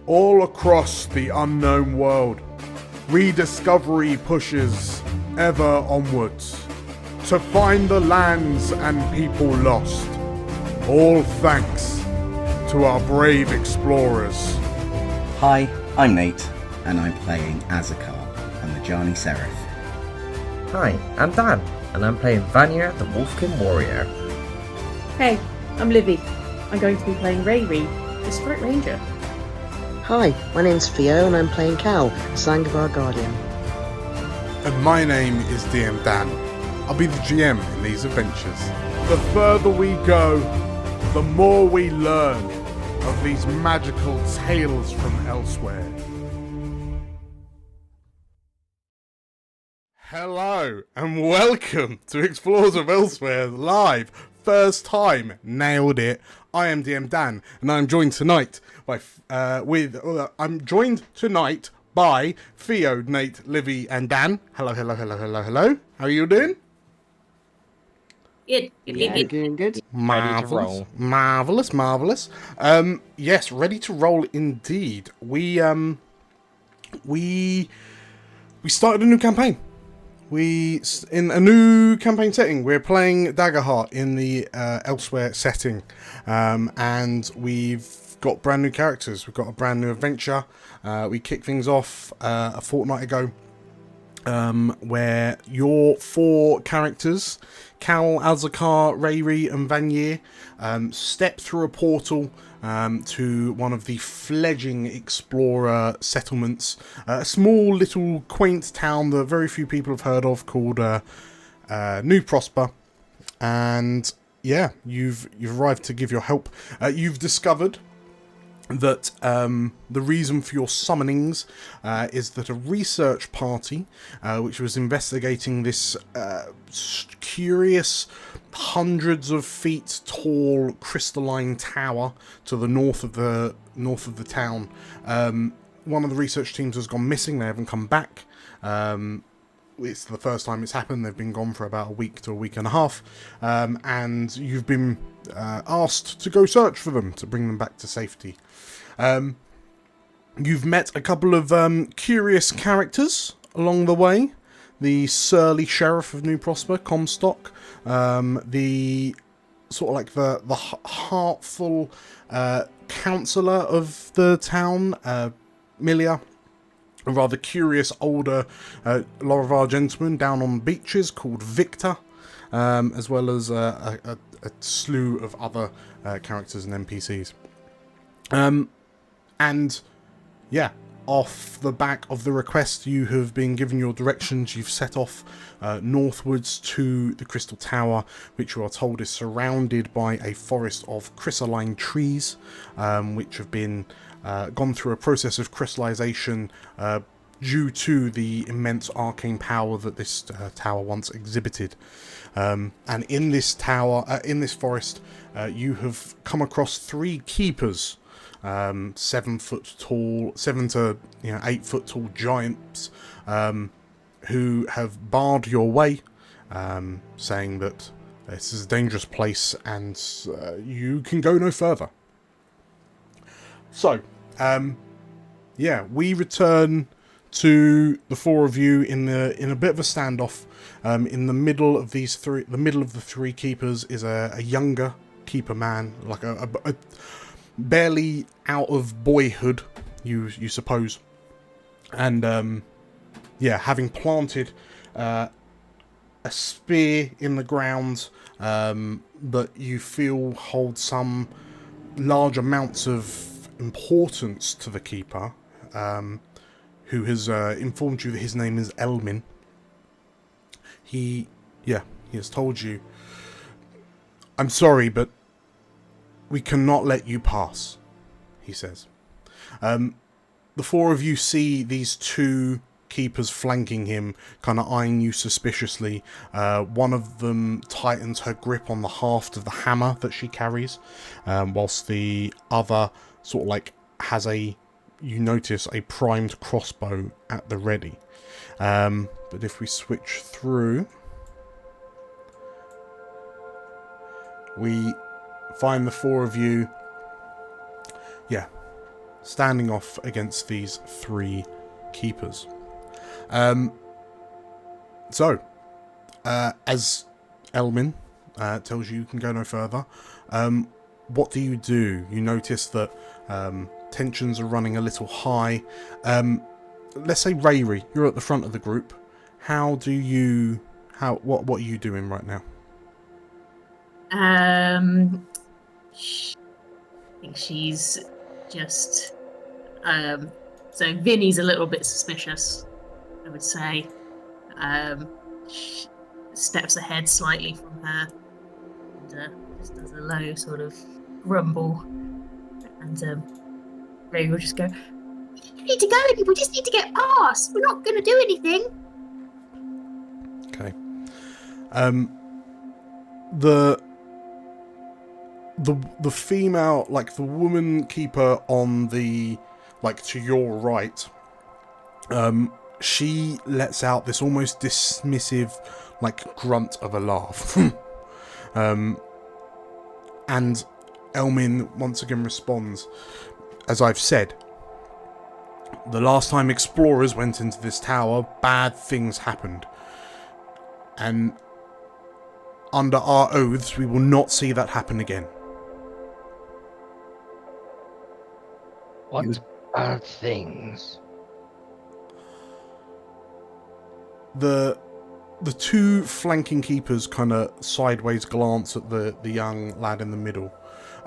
All across the unknown world, rediscovery pushes ever onwards to find the lands and people lost. All thanks to our brave explorers. Hi, I'm Nate, and I'm playing Azakar and the Jani Seraph. Hi, I'm Dan, and I'm playing Vanya, the Wolfkin Warrior. Hey, I'm Livy. I'm going to be playing Rayri, the Sprite Ranger. Hi, my name's Theo and I'm playing Cal, Sangavar Guardian. And my name is DM Dan. I'll be the GM in these adventures. The further we go, the more we learn of these magical tales from elsewhere. Hello and welcome to Explorers of Elsewhere live. First time, nailed it. I am DM Dan, and I'm joined tonight by by Theo, Nate, Livy, and Dan. Hello. How are you doing? Good. Doing good. Marvelous. Yes, ready to roll indeed. We started a new campaign. In a new campaign setting. We're playing Daggerheart in the Elsewhere setting, and we've got brand new characters. We've got a brand new adventure. We kicked things off a fortnight ago, where your four characters, Cal, Azakar, Rayri, and Vanya, step through a portal to one of the fledgling explorer settlements, a small little quaint town that very few people have heard of called New Prosper. And yeah, you've arrived to give your help. You've discovered that the reason for your summonings is that a research party which was investigating this curious hundreds of feet tall crystalline tower to the north of the town. One of the research teams has gone missing. They haven't come back. It's the first time it's happened. They've been gone for about a week to a week and a half, and you've been asked to go search for them to bring them back to safety. You've met a couple of curious characters along the way. The surly sheriff of New Prosper, Comstock, the sort of like the heartful councillor of the town, Milia, a rather curious older Laravar gentleman down on the beaches called Victor, as well as a slew of other characters and NPCs. And yeah, off the back of the request, you have been given your directions. You've set off northwards to the Crystal Tower, which you are told is surrounded by a forest of crystalline trees, which have been gone through a process of crystallization due to the immense arcane power that this tower once exhibited. And in this forest, you have come across three keepers. 7 to 8 foot tall giants who have barred your way, saying that this is a dangerous place and you can go no further. So, we return to the four of you in a bit of a standoff. In the middle of the three keepers is a younger keeper man, like a barely out of boyhood, you suppose, and having planted a spear in the ground that you feel holds some large amounts of importance to the keeper, who has informed you that his name is Elmin. He has told you, "I'm sorry, but we cannot let you pass," he says. The four of you see these two keepers flanking him, kind of eyeing you suspiciously. One of them tightens her grip on the haft of the hammer that she carries, whilst the other sort of like has you notice a primed crossbow at the ready. But if we switch through, we find the four of you, standing off against these 3 keepers. So, as Elmin tells you can go no further, what do? You notice that tensions are running a little high. Let's say Rayri, you're at the front of the group. What are you doing right now? I think she's just so Vinny's a little bit suspicious, I would say. She steps ahead slightly from her and just does a low sort of grumble, and Ray will just go, "You need to go, we just need to get past, we're not going to do anything." Okay. The female, like the woman keeper on the, like, to your right, she lets out this almost dismissive, like, grunt of a laugh. And Elmin once again responds, "As I've said, the last time explorers went into this tower, bad things happened. And under our oaths, we will not see that happen again." What bad things? The 2 flanking keepers kind of sideways glance at the young lad in the middle,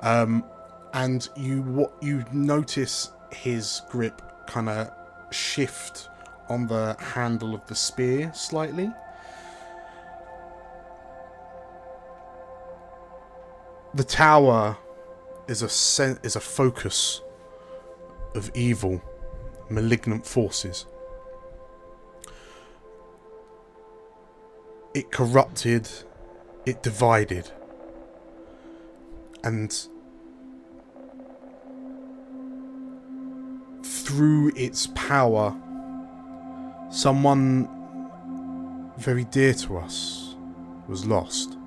and you notice his grip kind of shift on the handle of the spear slightly. The tower is a focus of evil, malignant forces. It corrupted, it divided, and through its power, someone very dear to us was lost.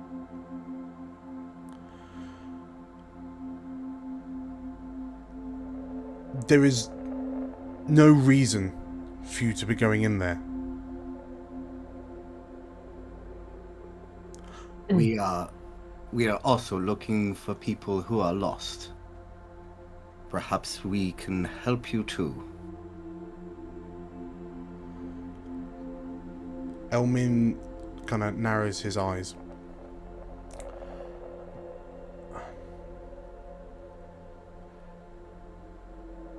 There is no reason for you to be going in there. We are also looking for people who are lost. Perhaps we can help you too. Elmin kind of narrows his eyes.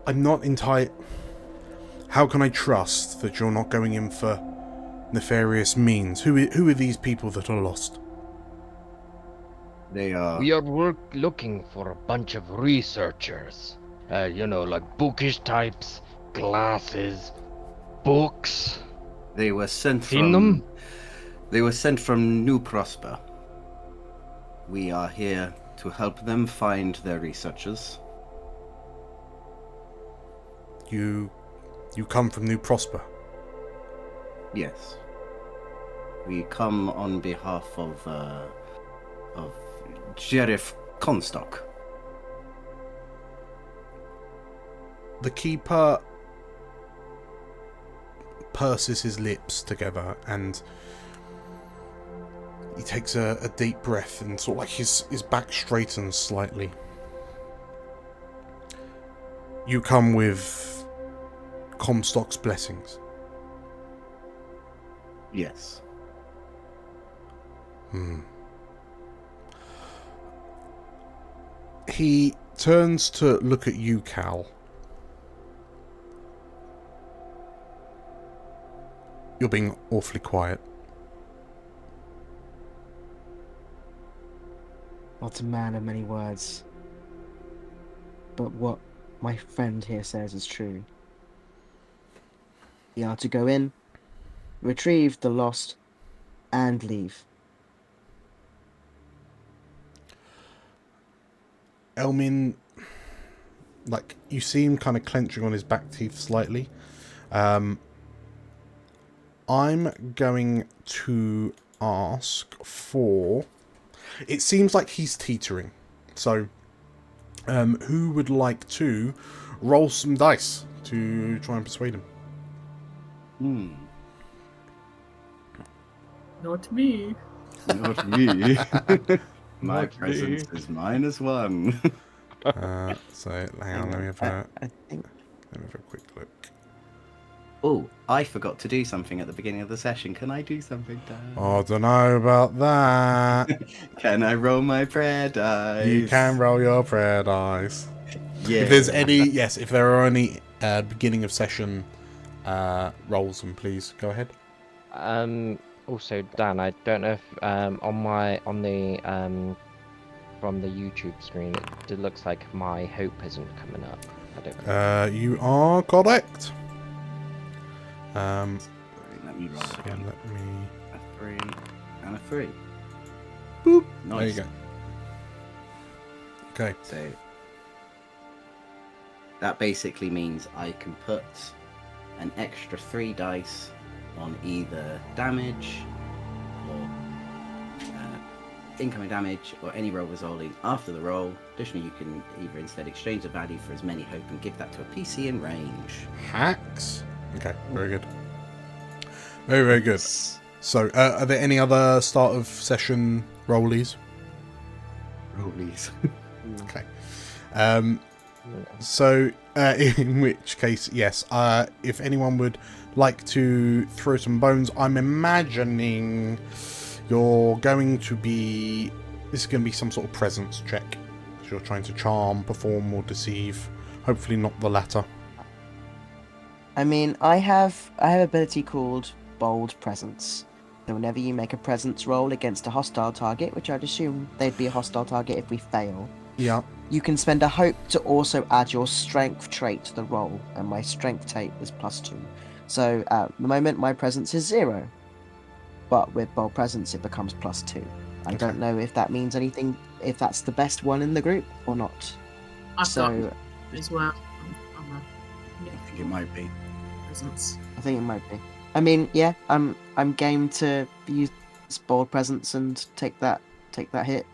I'm not entirely... How can I trust that you're not going in for nefarious means? Who are these people that are lost? They are... We are looking for a bunch of researchers. Like bookish types, glasses, books. They were sent Seen them? They were sent from New Prosper. We are here to help them find their researchers. You come from New Prosper? Yes. We come on behalf of Sheriff Comstock. The keeper purses his lips together and he takes a deep breath and sort of like his back straightens slightly. You come with Comstock's blessings? Yes. He turns to look at you, Cal. You're being awfully quiet. Not a man of many words. But what my friend here says is true. We are to go in, retrieve the lost, and leave. Elmin, like, you see him kind of clenching on his back teeth slightly. I'm going to ask for... It seems like he's teetering. So, who would like to roll some dice to try and persuade him. Not me. Not me. My Not presence me. is -1. So hang on, let me have a I think quick look. Oh, I forgot to do something at the beginning of the session. Can I do something, Dan? I don't know about that. Can I roll my prayer dice? You can roll your prayer dice. Yeah. If there's any, yes, if there are any beginning of session rolls, then please go ahead. Also, Dan, I don't know if on the from the YouTube screen it looks like my hope isn't coming up. I don't. You are correct. Sorry, let me roll So again. let me. A 3 and a 3. Boop. Nice. There you go. Okay. So that basically means I can put an extra 3 dice on either damage or incoming damage or any roll resulting after the roll. Additionally, you can either instead exchange the value for as many hope and give that to a PC in range. Hacks. Okay. Very good. Very, very good. So, are there any other start of session rollies? Rollies. Okay. So, in which case, yes, if anyone would like to throw some bones, I'm imagining you're going to be... This is going to be some sort of presence check. So you're trying to charm, perform, or deceive. Hopefully not the latter. I mean, I have an ability called Bold Presence. So whenever you make a presence roll against a hostile target, which I'd assume they'd be a hostile target if we fail, Yeah. you can spend a hope to also add your strength trait to the roll, and my strength trait is +2. So at the moment, my presence is 0. But with Bold Presence, it becomes +2. I Okay. don't know if that means anything, if that's the best one in the group or not. I've So got as well on the I think it might be. presence. I think it might be. I mean, yeah, I'm game to use Bold Presence and take that hit.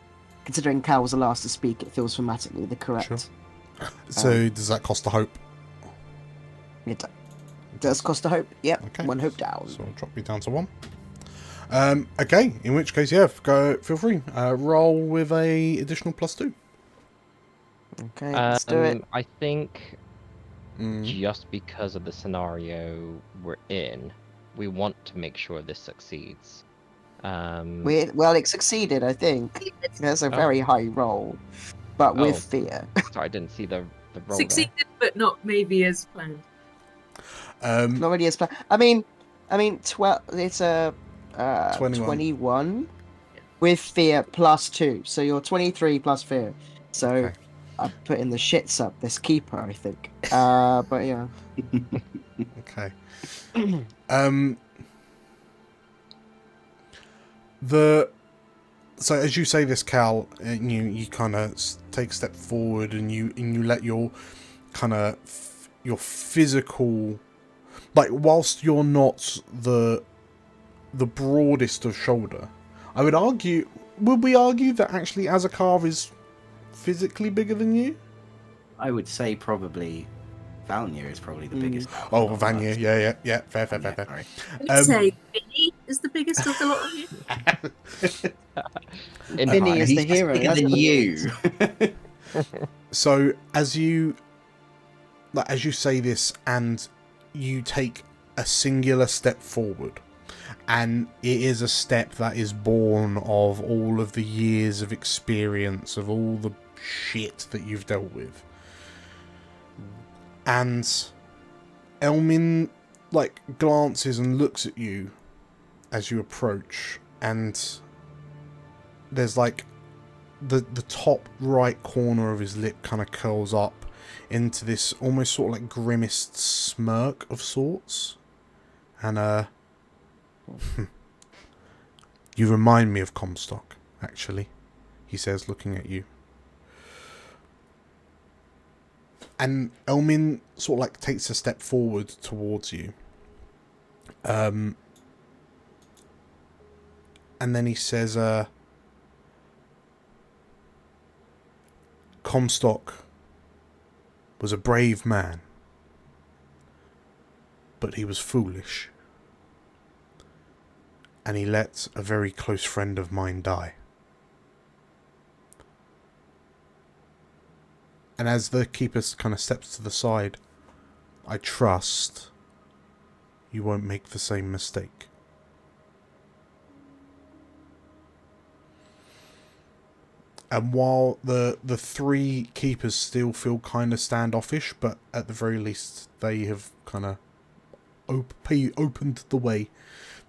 Considering Cal was the last to speak, it feels thematically the correct. Sure. So does that cost a hope? It does cost a hope. Yep, Okay. 1 hope down. So I'll drop you down to 1. Okay, in which case, yeah, go. Feel free. Roll with a additional +2. Okay, let's do it. I think Mm. just because of the scenario we're in, we want to make sure this succeeds. Well, it succeeded, I think. That's a very high roll, but with Oh. fear. Sorry, I didn't see the roll there. Succeeded, but not maybe as planned. Not really as planned. I mean, 12. It's a 21. 21 with fear +2. So you're 23 plus fear. So Okay. I put in the shits up this keeper, I think. But yeah. Okay. So as you say this, Cal, and you kind of take a step forward, and you let your kind of your physical, like, whilst you're not the broadest of shoulder, I would argue. Would we argue that actually Azakar is physically bigger than you? I would say probably Valnir is probably the biggest. Oh, Vanya, yeah, fair. Sorry. I would say Vinny is the biggest of the lot of you. Vinny is He's the just hero. bigger That's than what it you. is. So as you say this, and you take a singular step forward, and it is a step that is born of all of the years of experience, of all the shit that you've dealt with. And Elmin, like, glances and looks at you as you approach, and there's, like, the top right corner of his lip kind of curls up into this almost sort of like grimaced smirk of sorts. And you remind me of Comstock, actually, he says, looking at you. And Elmin sort of like takes a step forward towards you. And then he says, Comstock was a brave man, but he was foolish, and he let a very close friend of mine die. And as the keeper kind of steps to the side, I trust you won't make the same mistake. And while the three keepers still feel kind of standoffish, but at the very least they have kind of opened the way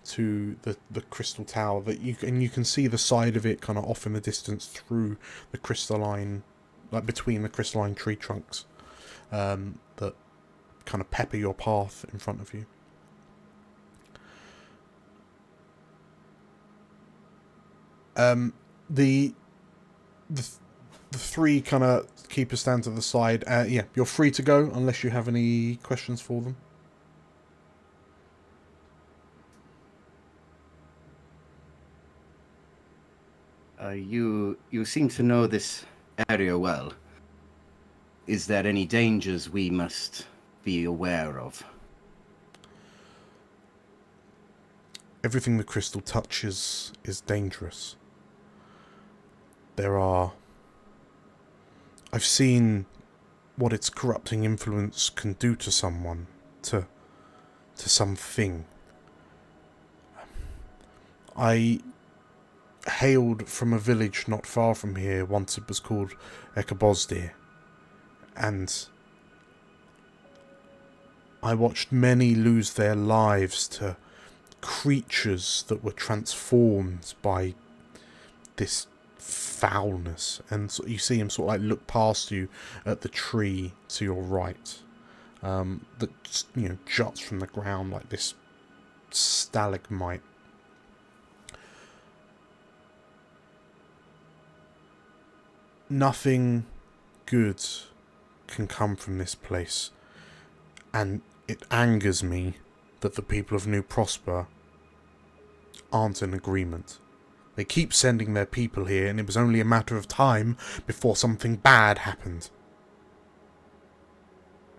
to the crystal tower, that you can see the side of it kind of off in the distance through the crystalline, like between the crystalline tree trunks, that kind of pepper your path in front of you. The three kind of keepers stand to the side. Yeah, you're free to go unless you have any questions for them. You seem to know this area well. Is there any dangers we must be aware of? Everything the crystal touches is dangerous. I've seen what its corrupting influence can do to someone, to something. I hailed from a village not far from here. Once it was called Ekabosdir, and I watched many lose their lives to creatures that were transformed by this foulness. And so you see him sort of like look past you at the tree to your right, that juts from the ground like this stalagmite. Nothing good can come from this place, and it angers me that the people of New Prosper aren't in agreement. They keep sending their people here, and it was only a matter of time before something bad happened.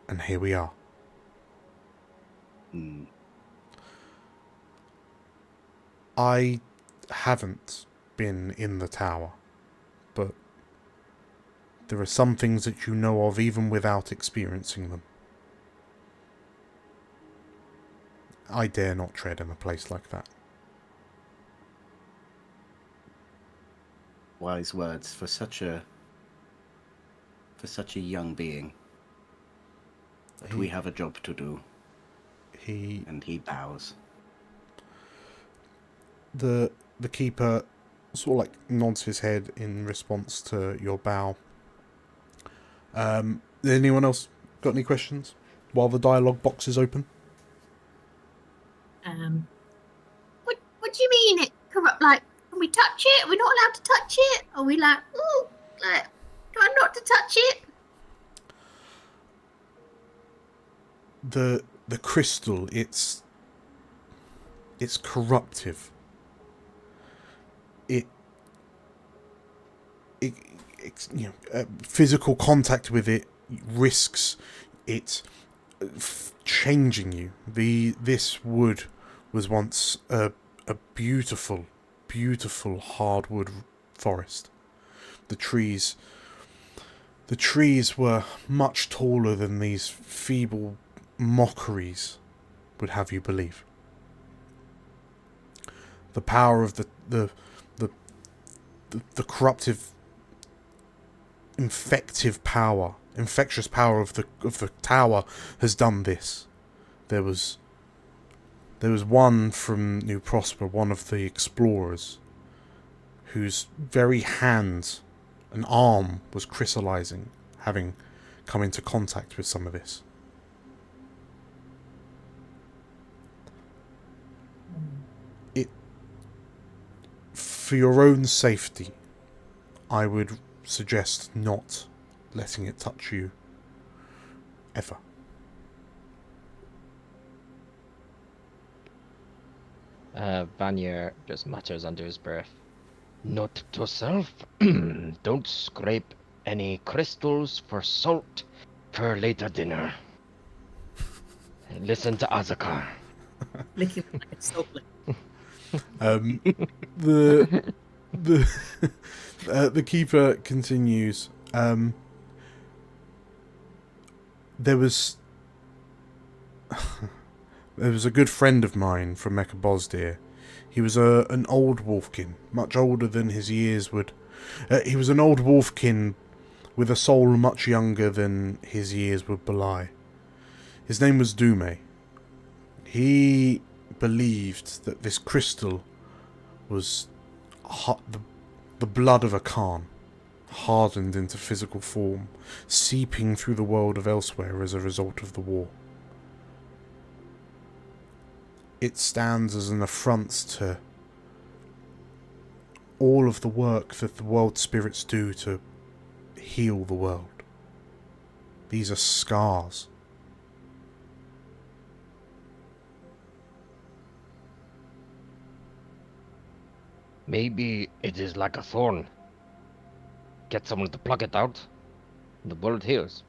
And here we are. I haven't been in the tower, but there are some things that you know of even without experiencing them. I dare not tread in a place like that. Wise words for such a young being. But we have a job to do. And he bows. The keeper sort of like nods his head in response to your bow. Anyone else got any questions while the dialogue box is open? What do you mean it corrupt? Like, can we touch it? Are we not allowed to touch it? Are we like, ooh, like, try not to touch it? The crystal, it's corruptive. Physical contact with it risks it changing you. This wood was once a beautiful hardwood forest. The trees were much taller than these feeble mockeries would have you believe. The power of the corruptive, infectious power of the tower has done this. There was one from New Prosper, one of the explorers, whose very hand and arm was crystallizing, having come into contact with some of this. For your own safety, I would suggest not letting it touch you ever. Vanya just mutters under his breath. Note to self, don't scrape any crystals for salt, for later dinner. Listen to Azakar. Licking like a salt lick. The the keeper continues. There was a good friend of mine from Mechabosdir. He was an old wolfkin, much older than his years would. He was an old wolfkin with a soul much younger than his years would belie. His name was Dume. He believed that this crystal was the blood of a Khan, hardened into physical form, seeping through the world of elsewhere as a result of the war. It stands as an affront to all of the work that the world spirits do to heal the world. These are scars. Maybe it is like a thorn. Get someone to pluck it out, and the world heals.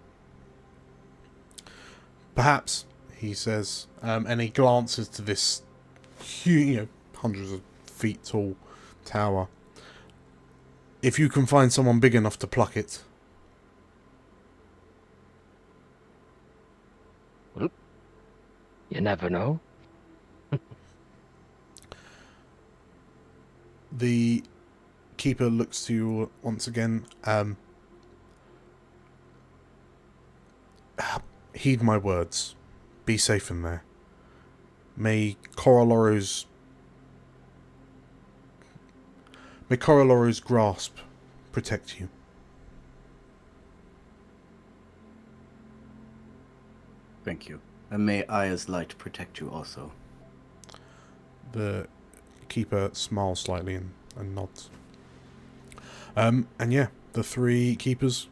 Perhaps, he says, and he glances to this huge, hundreds of feet tall tower. If you can find someone big enough to pluck it. Well, you never know. The keeper looks to you once again. Heed my words. Be safe in there. May Coroloro's grasp protect you. Thank you. And may Aya's light protect you also. The keeper smiles slightly and nods. And yeah, the three keepers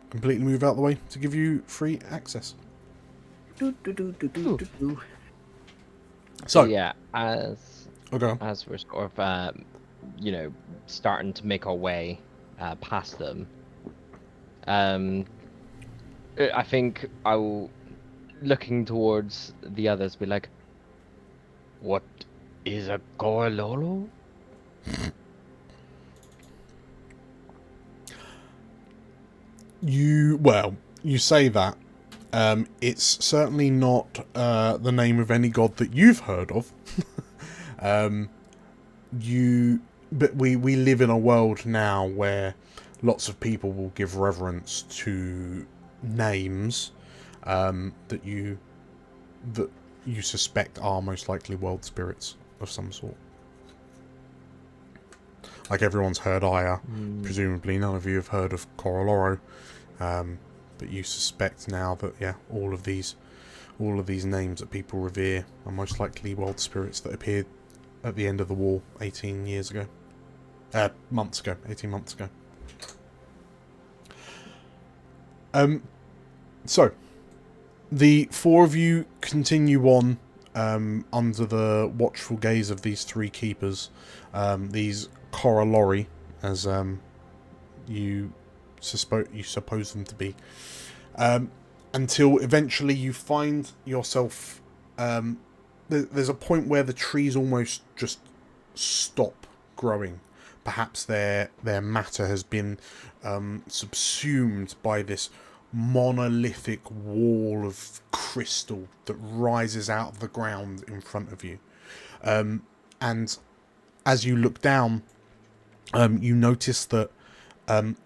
completely move out the way to give you free access. So yeah, as we're sort of starting to make our way past them, I think I'll, looking towards the others, be like, "What is a Gorlolo?" You say that. It's certainly not the name of any god that you've heard of. But we live in a world now where lots of people will give reverence to names that you suspect are most likely world spirits of some sort. Like everyone's heard Aya, presumably none of you have heard of Coroloro, but you suspect now that all of these names that people revere are most likely world spirits that appeared at the end of the war 18 months ago. So the four of you continue on under the watchful gaze of these three keepers, these Corolori, as you suppose them to be, until eventually you find yourself. There's a point where the trees almost just stop growing. Perhaps their matter has been subsumed by this monolithic wall of crystal that rises out of the ground in front of you. And as you look down, you notice that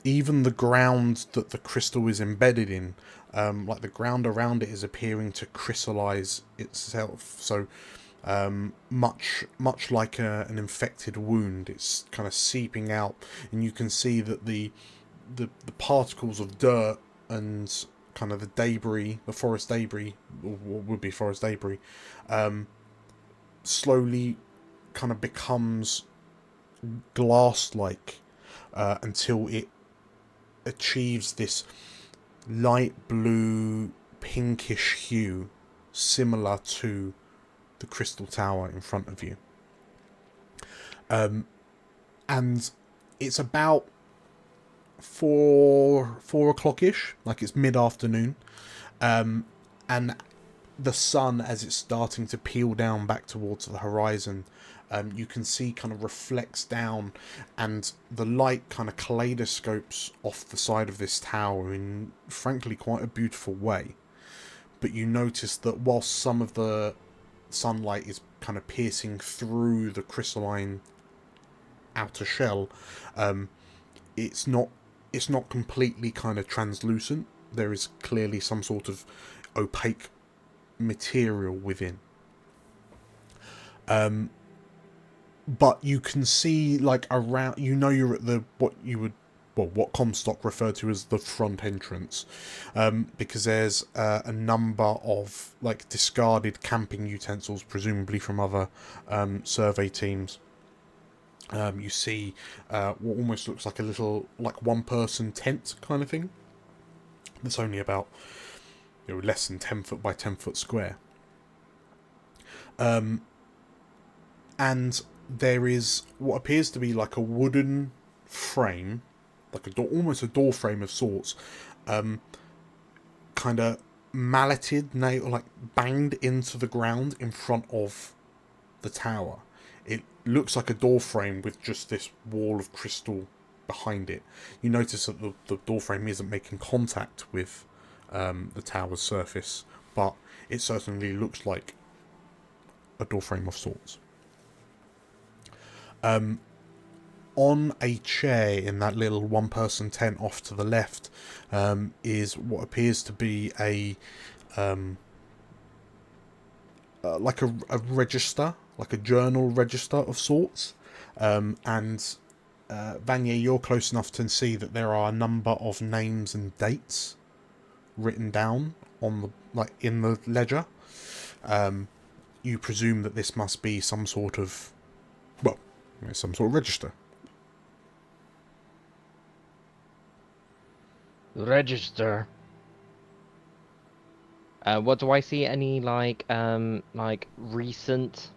even the ground that the crystal is embedded in, like the ground around it, is appearing to crystallize itself. So much like an infected wound, it's kind of seeping out, and you can see that the particles of dirt and kind of the debris, the forest debris, or what would be forest debris, slowly kind of becomes glass-like until it achieves this light blue pinkish hue similar to the crystal tower in front of you. And it's about 4 o'clock-ish, like it's mid-afternoon, and the sun, as it's starting to peel down back towards the horizon, you can see kind of reflects down, and the light kind of kaleidoscopes off the side of this tower in, frankly, quite a beautiful way. But you notice that whilst some of the sunlight is kind of piercing through the crystalline outer shell, it's not completely kind of translucent. There is clearly some sort of opaque material within. But you can see, like, around, you're at the what Comstock referred to as the front entrance, because there's a number of, like, discarded camping utensils, presumably from other survey teams. You see what almost looks like a little, like, one-person tent kind of thing. That's only about, less than 10 foot by 10 foot square. And there is what appears to be like a wooden frame, like a door, almost a door frame of sorts, kind of malleted, like banged into the ground in front of the tower. It looks like a door frame with just this wall of crystal behind it. You notice that the door frame isn't making contact with the tower's surface, but it certainly looks like a door frame of sorts. On a chair in that little one-person tent off to the left is what appears to be like a register, like a journal register of sorts. And Vanya, you're close enough to see that there are a number of names and dates written down on in the ledger. You presume that this must be some sort of register. Register. What do I see? Any like recent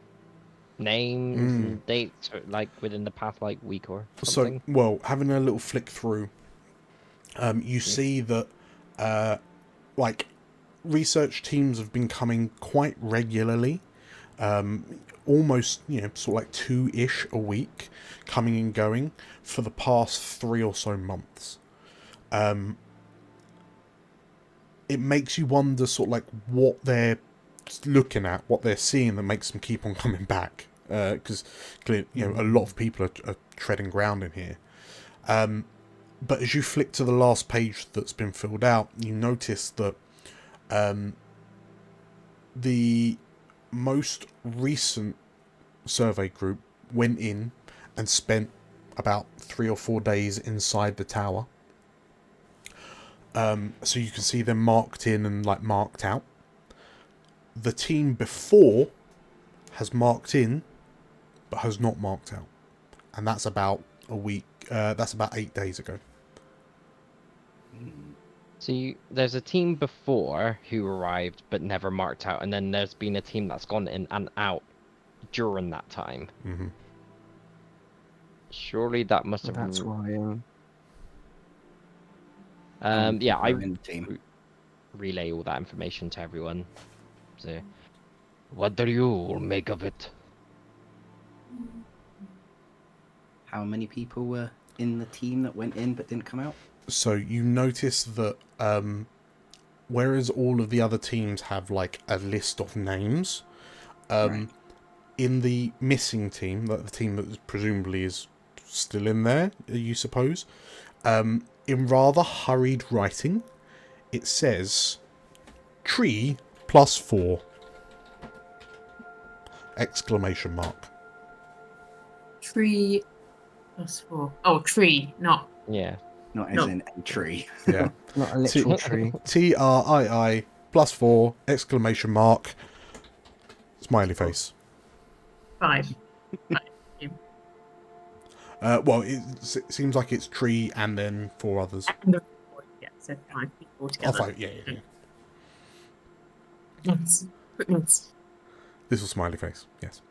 names and dates, like within the past week or something? So, having a little flick through, you see that research teams have been coming quite regularly. Almost, sort of like 2-ish a week, coming and going for the past 3 or so months. It makes you wonder sort of like what they're looking at, what they're seeing that makes them keep on coming back. Because clearly, a lot of people are treading ground in here. But as you flick to the last page that's been filled out, you notice that the most recent survey group went in and spent about 3 or 4 days inside the tower. So you can see them marked in and marked out. The team before has marked in, but has not marked out, and that's about a week. That's about 8 days ago. So there's a team before who arrived but never marked out, and then there's been a team that's gone in and out during that time. Mm-hmm. Surely that must have. That's why. Yeah, I in the team. relay all that information to everyone. So, what do you make of it? How many people were in the team that went in but didn't come out? So you notice that whereas all of the other teams have a list of names, Right. in the missing team, the team that presumably is still in there, you suppose, in rather hurried writing, it says tree +4! Exclamation mark. Tree +4. Oh, tree, not. Yeah. Not as No. in a tree. Yeah. Not a literal tree. TRII +4! Exclamation mark. Smiley face. 5. Well, it seems like it's tree and then 4 others. And yeah, so 5 people Oh, together. 5, yeah. Yes. Little smiley face, yes.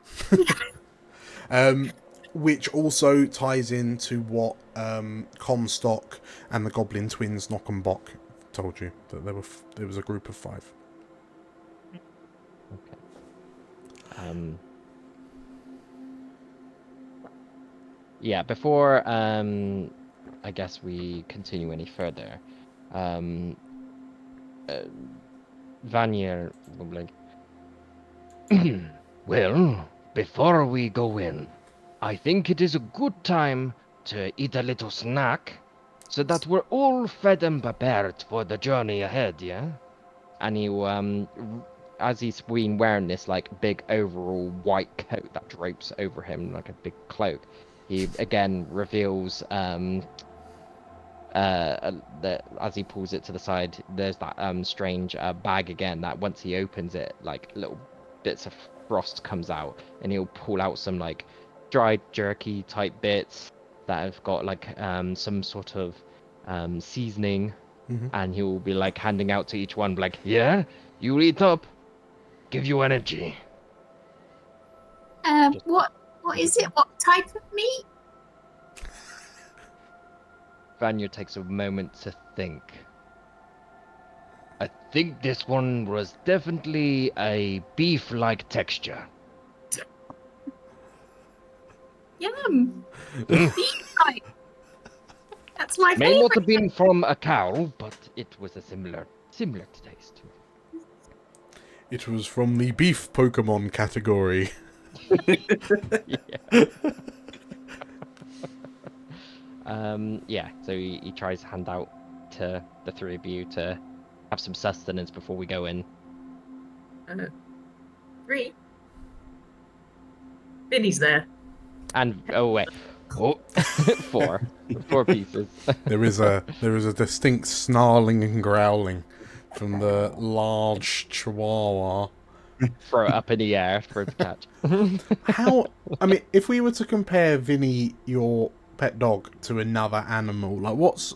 which also ties into what Comstock and the Goblin twins Knockenbach told you, that there was a group of 5. Okay. Yeah, before I guess we continue any further, Vanier will be like, well, before we go in, I think it is a good time to eat a little snack, so that we're all fed and prepared for the journey ahead, yeah? And you, as he's been wearing this, like, big overall white coat that drapes over him like a big cloak, he again reveals, as he pulls it to the side, there's that strange bag again that once he opens it, like, little bits of frost comes out, and he'll pull out some, like, dried jerky type bits that have got, like, some sort of seasoning, and he'll be, like, handing out to each one, like, yeah, you eat up, give you energy. What is it? What type of meat? Vanya takes a moment to think. I think this one was definitely a beef-like texture. Yum. Beef. That's my May not favorite. have been from a cow, but it was a similar taste. It was from the beef Pokemon category. Yeah, so he tries to hand out to the 3 of you to have some sustenance before we go in. 3. Vinny's there. And oh wait, 4 pieces. There is a distinct snarling and growling from the large chihuahua. Throw it up in the air for it to catch. How? I mean, if we were to compare Vinny, your pet dog, to another animal, like what's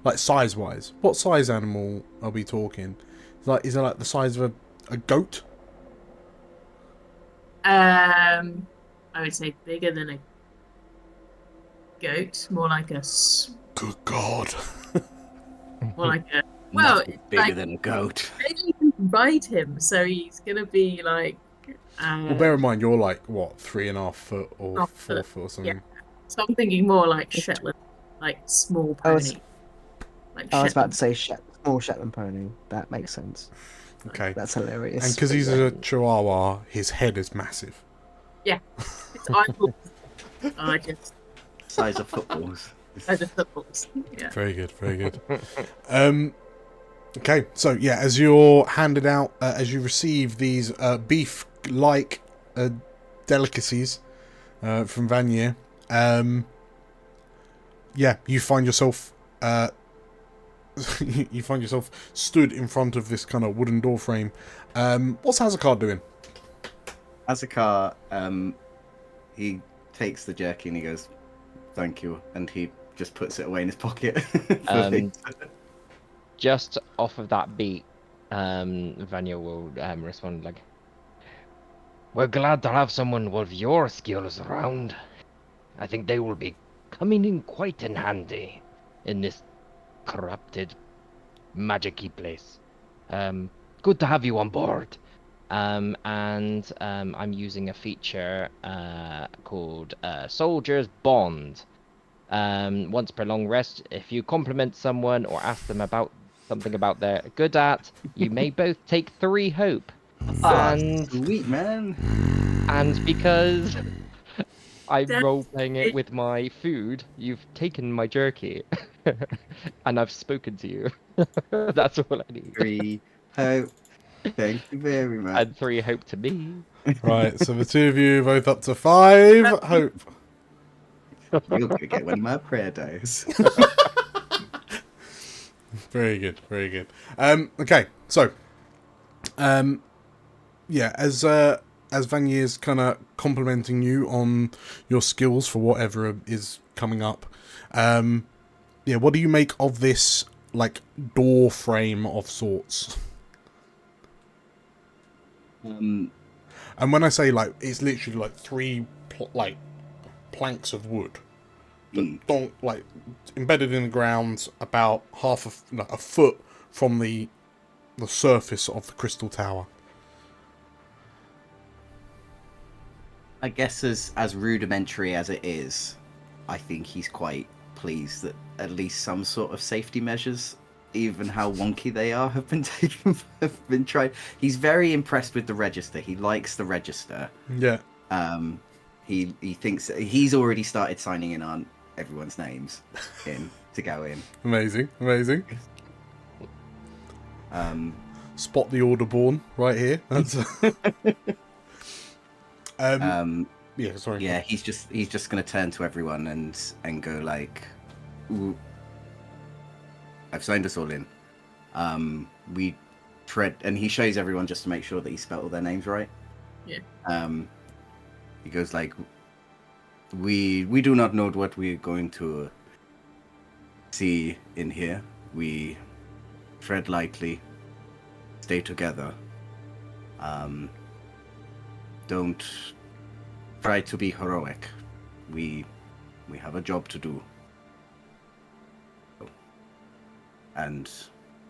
like size wise? What size animal are we talking? Is it like the size of a goat? I would say bigger than a goat, more like a Good God! more like a well, Nothing bigger like, than a goat. maybe you can ride him, so he's gonna be like. Well, bear in mind you're like what 3.5 foot or 4 4 foot or something. Yeah. So I'm thinking more like Shetland, like small I was- pony. Like I was about Shetland. to say small Shetland pony. That makes sense. Okay. That's hilarious. And because he's a chihuahua, his head is massive. Yeah, it's eyeballs. I just Size of footballs. I just footballs. Yeah. Very good, very good. Okay, so yeah, as you're handed out, as you receive these beef-like delicacies from Vanier, yeah, you find yourself you find yourself stood in front of this kind of wooden door frame. What's Hazakar doing? Azakar, he takes the jerky and he goes, "Thank you," and he just puts it away in his pocket. Just off of that beat, Vanya will respond like, "We're glad to have someone with your skills around. I think they will be coming in quite in handy in this corrupted, magic-y place. Good to have you on board." And I'm using a feature called Soldier's Bond. Once per long rest, if you compliment someone or ask them about something about they're good at, you may both take 3 hope. And Sweet, man. and because I'm role-playing it with my food, you've taken my jerky. And I've spoken to you. That's all I need. 3 hope. Thank you very much. And 3 hope to me. Right, so the 2 of you both up to 5 hope. You're gonna get one of my prayer dice. Very good, very good. Okay, so, yeah, as Vanier's kind of complimenting you on your skills for whatever is coming up, yeah, what do you make of this, like, door frame of sorts? And when I say, like, it's literally, like, 3, planks of wood that don't like embedded in the ground about a foot from the surface of the crystal tower. I guess as rudimentary as it is, I think he's quite pleased that at least some sort of safety measures, even how wonky they are, have been taken, have been tried. He's very impressed with the register. He likes the register. Yeah. He thinks he's already started signing in on everyone's names to go in. Amazing. Spot the Orderborn right here. That's yeah, sorry. Yeah, he's just gonna turn to everyone and go like, "Ooh, I've signed us all in. We tread," and he shows everyone just to make sure that he spelled all their names right. Yeah. He goes like, we do not know what we're going to see in here. We tread lightly, stay together. Don't try to be heroic. We have a job to do. And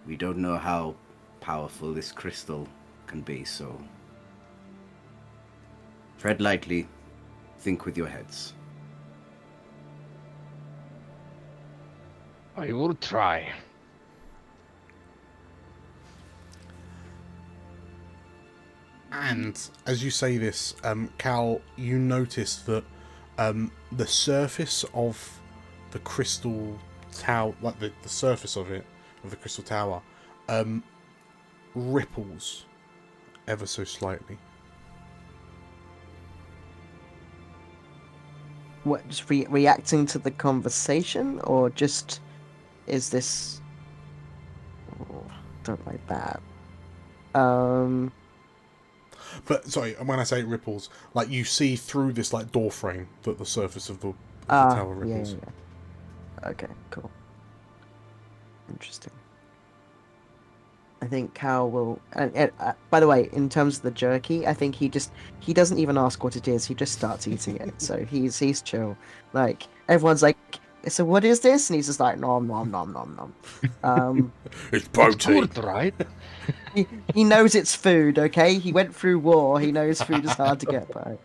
we don't know how powerful this crystal can be, so tread lightly, think with your heads. I will try. And as you say this, Cal, you notice that the surface of the crystal tower, like the surface of the crystal tower, ripples ever so slightly. What, just reacting to the conversation, or just is this? Oh, don't like that. But sorry, when I say ripples, like you see through this like door frame that the surface of the tower ripples. Yeah. Okay, cool. Interesting. I think Cal will. And by the way, in terms of the jerky, I think he doesn't even ask what it is. He just starts eating it. So he's chill. Like everyone's like, so what is this? And he's just like, nom nom nom nom nom. It's protein, Good, right? He knows it's food. Okay, he went through war. He knows food is hard to get by.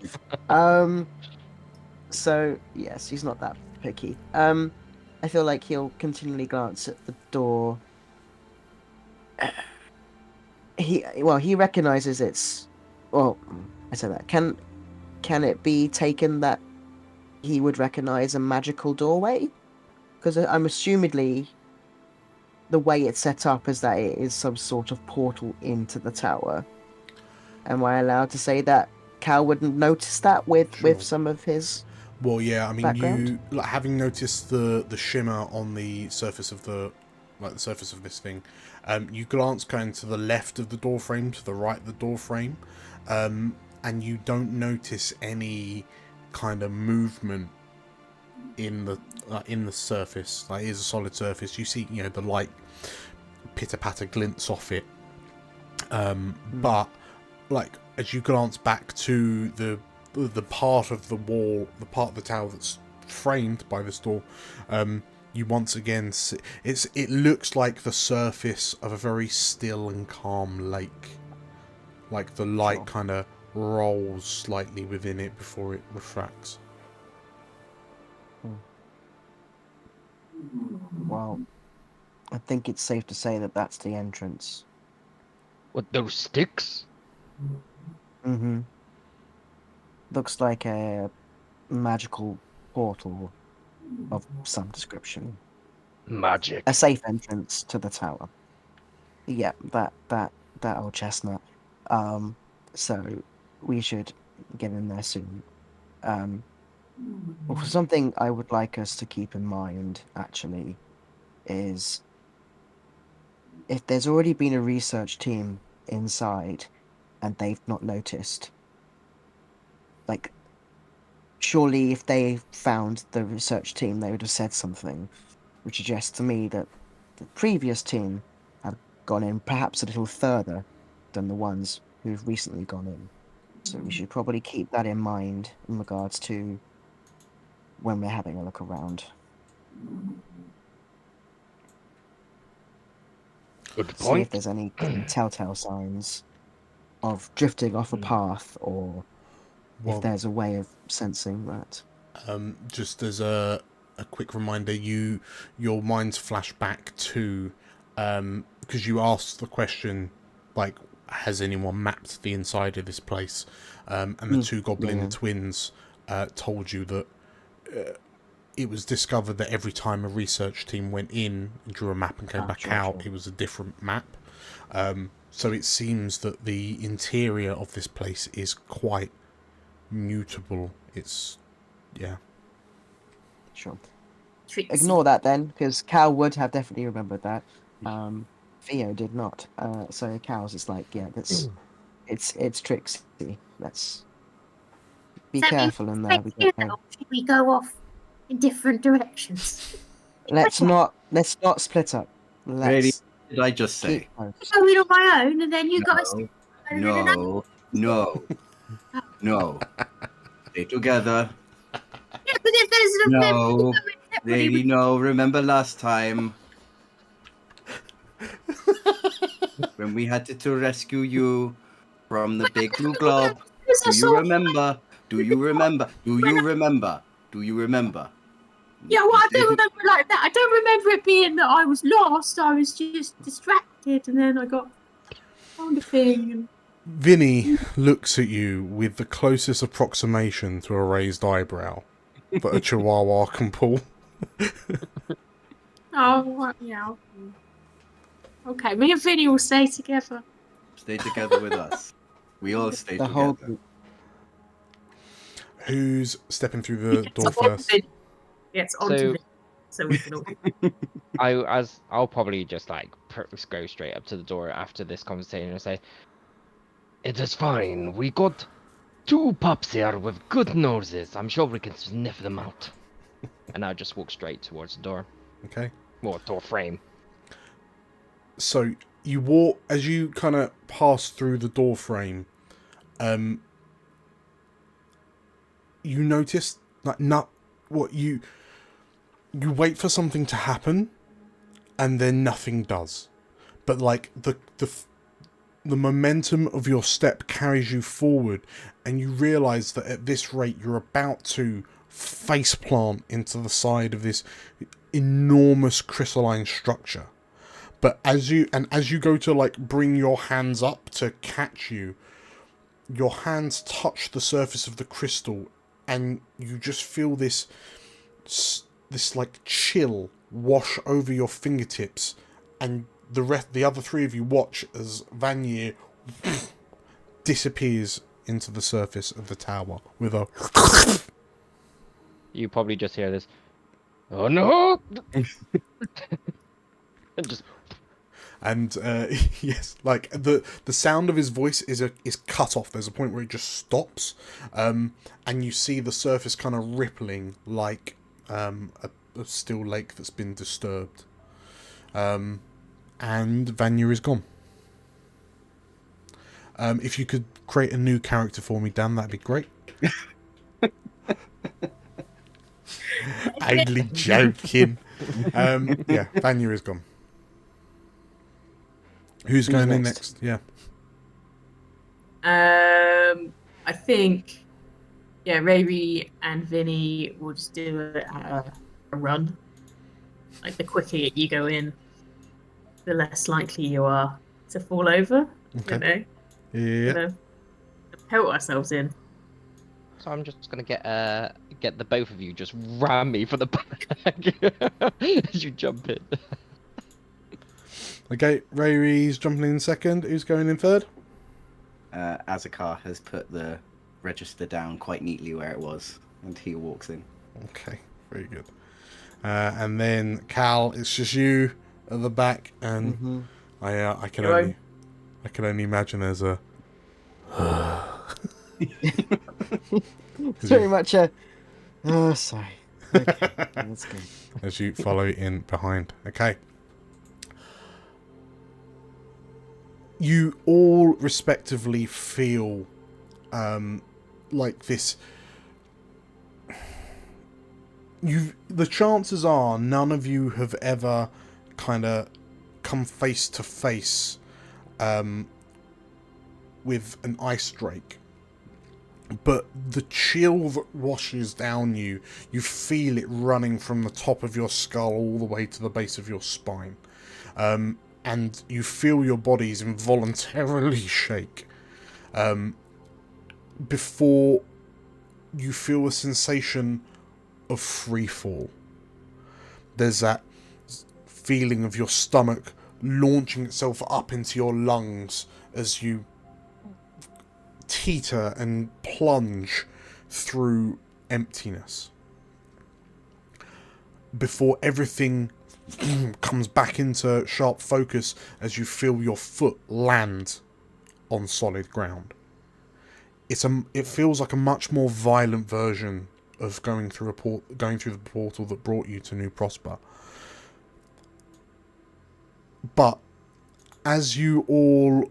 So yes, he's not that picky. I feel like he'll continually glance at the door. He recognizes it's. Well, I say that. Can it be taken that he would recognize a magical doorway? Because I'm assumedly the way it's set up is that it is some sort of portal into the tower. Am I allowed to say that Cal wouldn't notice that with some of his? Well, yeah. I mean, background? you having noticed the shimmer on the surface of the surface of this thing. You glance kind of to the left of the door frame, to the right of the door frame, and you don't notice any kind of movement in the surface. Like, it is a solid surface. You see, the light pitter patter glints off it, but like as you glance back to the part of the wall, the part of the tower that's framed by this door, you once again see it looks like the surface of a very still and calm lake. Like the light kind of rolls slightly within it before it refracts. Well, I think it's safe to say that that's the entrance. What, those sticks? Mm-hmm. Looks like a magical portal of some description. Magic. A safe entrance to the tower. Yeah, that old chestnut. So we should get in there soon. Something I would like us to keep in mind, actually, is if there's already been a research team inside and they've not noticed, like, surely if they found the research team, they would have said something, which suggests to me that the previous team have gone in perhaps a little further than the ones who've recently gone in. So we should probably keep that in mind in regards to when we're having a look around. Good See if point. there's any telltale signs of drifting off a path, or if Well, there's a way of sensing that. just as a quick reminder, your minds flash back to because you asked the question, like, has anyone mapped the inside of this place? And the two goblin twins told you that it was discovered that every time a research team went in and drew a map and came back out, it was a different map. So it seems that the interior of this place is quite mutable. It's, yeah. Sure. Trixie. Ignore that then, because Cal would have definitely remembered that. Theo did not. So Cal's is like, yeah, that's it's Trixie. Let's be careful in there. We don't know. Should we go off in different directions? Let's not split up. Really? Let's Did I just say? keep close. Go in on my own, and then you guys. No, no. Stay together. Yeah, but if there's No, lady, no. Remember last time when we had to rescue you from the big blue glob? Do you remember? Do you remember? Do you remember? Do you remember? Yeah, well, I don't remember it like that. I don't remember it being that I was lost. I was just distracted, and then I found a thing. And... Vinny looks at you with the closest approximation to a raised eyebrow that a chihuahua can pull. Oh, yeah. Okay, me and Vinny will stay together. Stay together with us. We all stay The together. whole group. Who's stepping through the door first? Yes, on to Vinny. So we can all... I'll probably just like go straight up to the door after this conversation and say, "It is fine. We got 2 pups here with good noses. I'm sure we can sniff them out." And I'll just walk straight towards the door. Okay. Well, door frame. So you walk, as you kind of pass through the door frame, you notice like you wait for something to happen, and then nothing does. But like the momentum of your step carries you forward, and you realise that at this rate you're about to faceplant into the side of this enormous crystalline structure. But as you go to like bring your hands up to catch you, your hands touch the surface of the crystal, and you just feel this like chill wash over your fingertips, and the other 3 of you watch as Vanier disappears into the surface of the tower with a... You probably just hear this. Oh no! And just... And yes, like the sound of his voice is cut off. There's a point where it just stops, and you see the surface kind of rippling like a still lake that's been disturbed. And Vanya is gone. If you could create a new character for me, Dan, that'd be great. Only joking. Yeah, Vanya is gone. Who's going in next? Yeah. I think, yeah, Rayri and Vinny will just do a run. Like, the quicker you go in, the less likely you are to fall over. Okay. You know? Yeah. You know, pelt ourselves in. So I'm just gonna get the both of you just ram me for the back as you jump in. Okay, Rayri's jumping in second. Who's going in third? Azakar has put the register down quite neatly where it was, and he walks in. Okay, very good. And then Cal, it's just you at the back, and I can only imagine there's a. It's very much a. Oh, sorry. Okay, that's good. As you follow in behind. Okay. You all respectively feel like this the chances are none of you have ever kind of come face to face with an ice drake, but the chill that washes down you feel it running from the top of your skull all the way to the base of your spine, and you feel your bodies involuntarily shake before you feel a sensation of free fall. There's that feeling of your stomach launching itself up into your lungs as you teeter and plunge through emptiness, before everything comes back into sharp focus as you feel your foot land on solid ground. It feels like a much more violent version of going through the portal that brought you to New Prosper. But as you all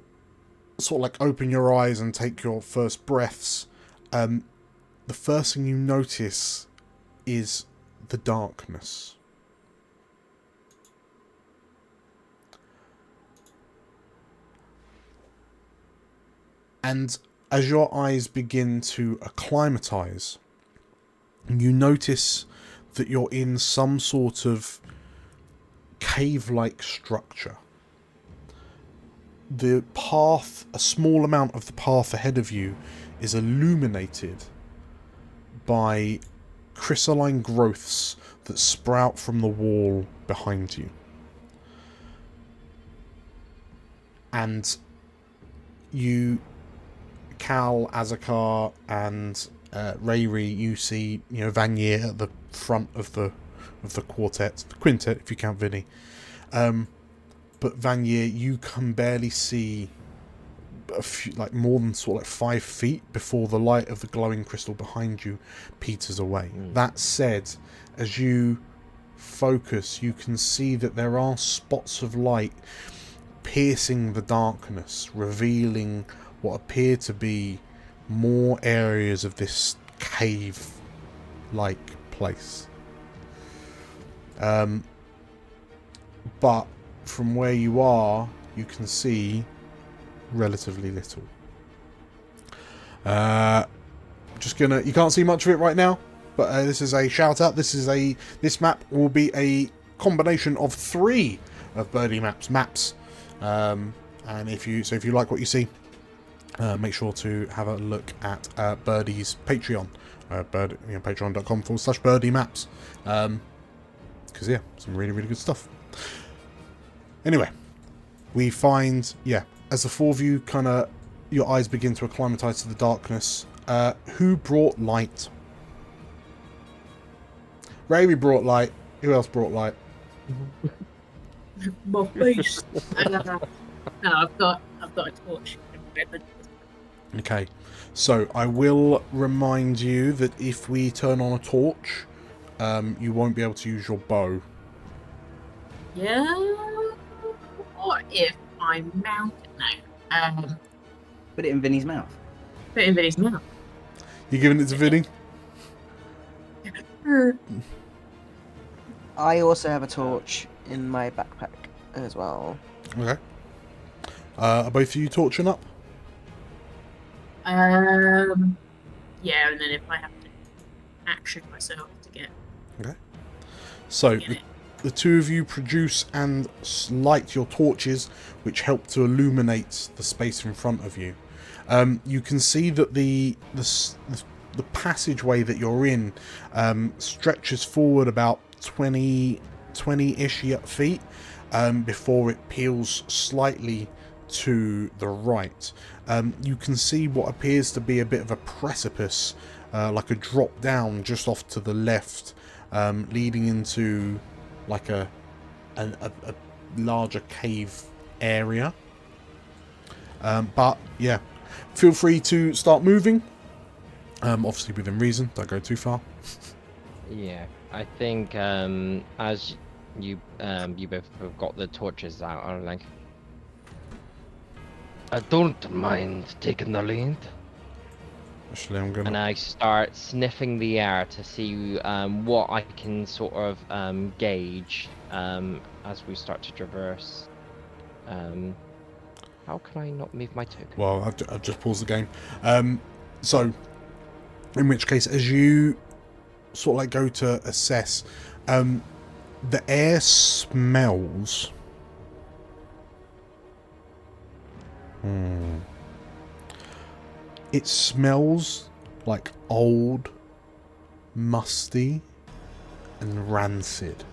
sort of like open your eyes and take your first breaths, the first thing you notice is the darkness. And as your eyes begin to acclimatize, you notice that you're in some sort of cave-like structure. The path, a small amount of the path ahead of you, is illuminated by crystalline growths that sprout from the wall behind you. And you, Cal, Azakar, and Rayri, you see, Vanier at the front of the quintet, if you count Vinny. But Vanier, you can barely see a few, more than sort of 5 feet before the light of the glowing crystal behind you peters away. That said, as you focus, you can see that there are spots of light piercing the darkness, revealing what appear to be more areas of this cave-like place. But from where you are, you can see relatively little. You can't see much of it right now, but this is a shout out. This map will be a combination of 3 of Birdie maps. And if you like what you see, make sure to have a look at Birdie's Patreon, patreon.com/Birdie maps. Because some really, really good stuff. Anyway, we find, as the 4 of you your eyes begin to acclimatize to the darkness, who brought light? Ray, we brought light. Who else brought light? My face. No, I've got a torch. Okay, so I will remind you that if we turn on a torch, you won't be able to use your bow. Yeah. What if I mount it now? Put it in Vinny's mouth. Put it in Vinny's mouth. You giving it to Vinny? I also have a torch in my backpack as well. Okay. Are both of you torching up? Yeah, and then if I have to action myself to get. Okay. So the 2 of you produce and light your torches, which help to illuminate the space in front of you. You can see that the passageway that you're in stretches forward about 20-ish feet before it peels slightly to the right. You can see what appears to be a bit of a precipice, like a drop down just off to the left, leading into like a larger cave area. But yeah, feel free to start moving. Obviously within reason, don't go too far. Yeah, I think as you both have got the torches out, I'm like, I don't mind taking the lead. Actually, I'm And gonna. I start sniffing the air to see what I can sort of gauge as we start to traverse. How can I not move my token? Well, I've just paused the game. So, in which case, as you sort of like go to assess, the air smells. It smells like old, musty, and rancid.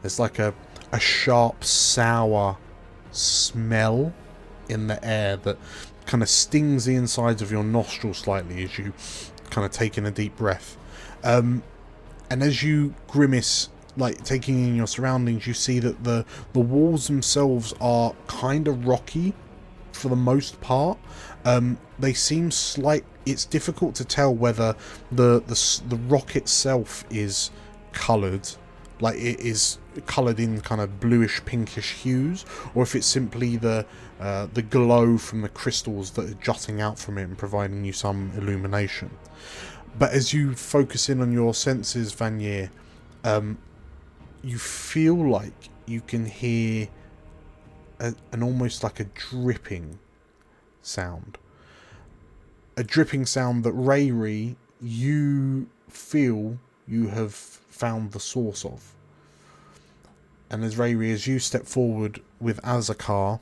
There's like a sharp, sour smell in the air that kind of stings the insides of your nostrils slightly as you kind of take in a deep breath. And as you grimace, like taking in your surroundings, you see that the walls themselves are kind of rocky for the most part. They seem slight. It's difficult to tell whether the rock itself is coloured, like it is coloured in kind of bluish pinkish hues, or if it's simply the glow from the crystals that are jutting out from it and providing you some illumination. But as you focus in on your senses, Vanier, you feel like you can hear an almost like a dripping sound. A dripping sound that Rayri, you feel you have found the source of. And as Rayri, as you step forward with Azakar,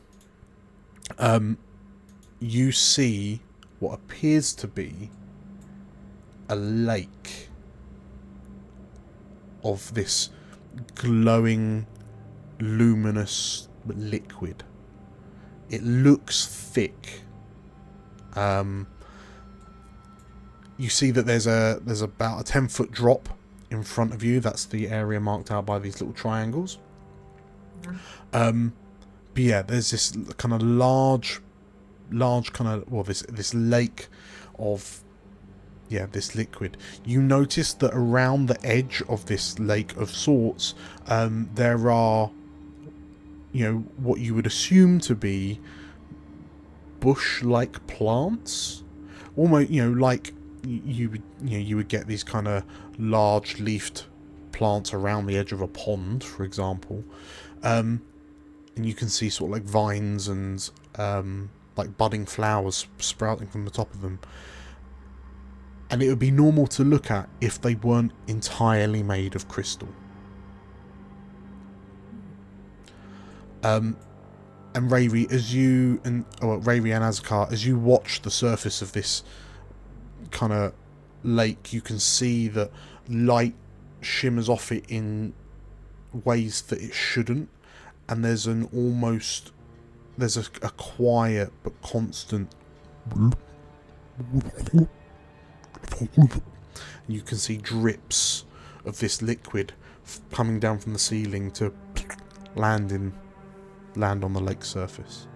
you see what appears to be a lake of this glowing, luminous liquid. It looks thick. You see that there's about a 10-foot drop in front of you. That's the area marked out by these little triangles. But yeah, there's this kind of large kind of, well, this lake of, yeah, this liquid. You notice that around the edge of this lake of sorts, there are, you know, what you would assume to be bush-like plants, almost, you know, like you would get these kind of large-leafed plants around the edge of a pond, for example, and you can see sort of like vines and like budding flowers sprouting from the top of them. And it would be normal to look at if they weren't entirely made of crystal. And Rayri, Rayri and Azakar, as you watch the surface of this kind of lake, you can see that light shimmers off it in ways that it shouldn't, and there's a quiet but constant. You can see drips of this liquid coming down from the ceiling to land on the lake surface.